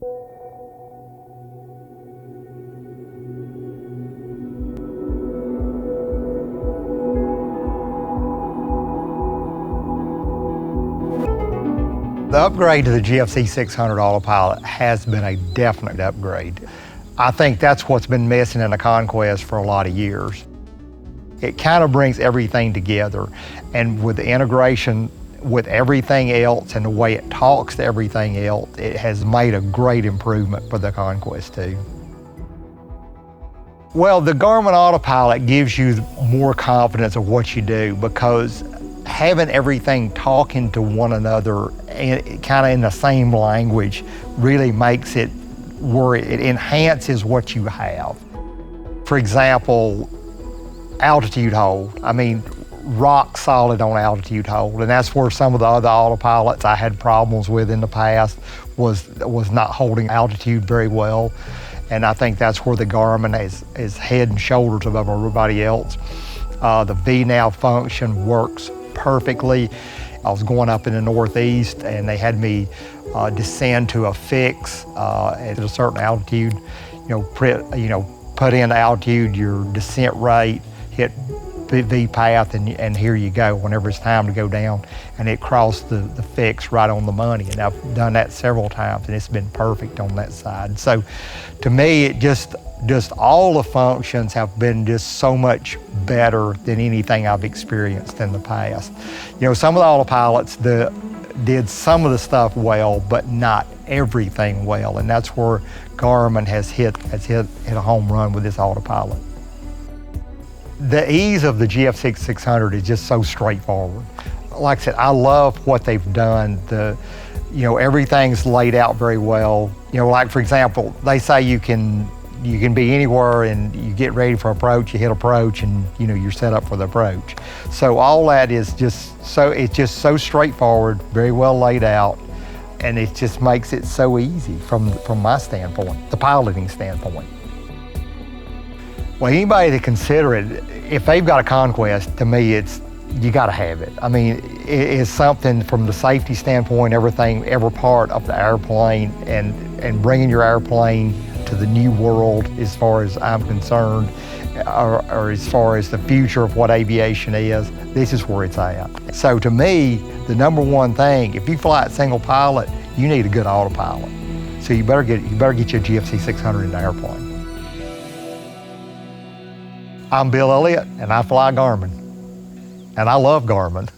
The upgrade to the GFC 600 Autopilot has been a definite upgrade. I think that's what's been missing in the Conquest for a lot of years. It kind of brings everything together, and with the integration with everything else and the way it talks to everything else, it has made a great improvement for the Conquest 2. Well, the Garmin Autopilot gives you more confidence of what you do, because having everything talking to one another kind of in the same language really makes it where it enhances what you have. For example, altitude hold. I mean, rock solid on altitude hold, and that's where some of the other autopilots I had problems with in the past was not holding altitude very well, and I think that's where the Garmin is head and shoulders above everybody else. The VNAV function works perfectly. I was going up in the Northeast, and they had me descend to a fix at a certain altitude. Put in altitude, your descent rate, hit V path, and here you go whenever it's time to go down, and it crossed the fix right on the money. And I've done that several times, and it's been perfect on that side. So to me, it just all the functions have been just so much better than anything I've experienced in the past. Some of the autopilots did some of the stuff well, but not everything well, and that's where Garmin has hit a home run with this autopilot. The ease of the GFC 600 is just so straightforward. Like I said, I love what they've done. Everything's laid out very well. Like for example, they say you can be anywhere, and you get ready for approach, you hit approach, and you're set up for the approach. So all that is just so straightforward, very well laid out, and it just makes it so easy from my standpoint, the piloting standpoint. Well, anybody to consider it, if they've got a Conquest, to me, you got to have it. I mean, it is something from the safety standpoint, every part of the airplane, and bringing your airplane to the new world, as far as I'm concerned, or as far as the future of what aviation is, this is where it's at. So to me, the number one thing, if you fly at single pilot, you need a good autopilot. So you better get your GFC 600 in the airplane. I'm Bill Elliott, and I fly Garmin, and I love Garmin.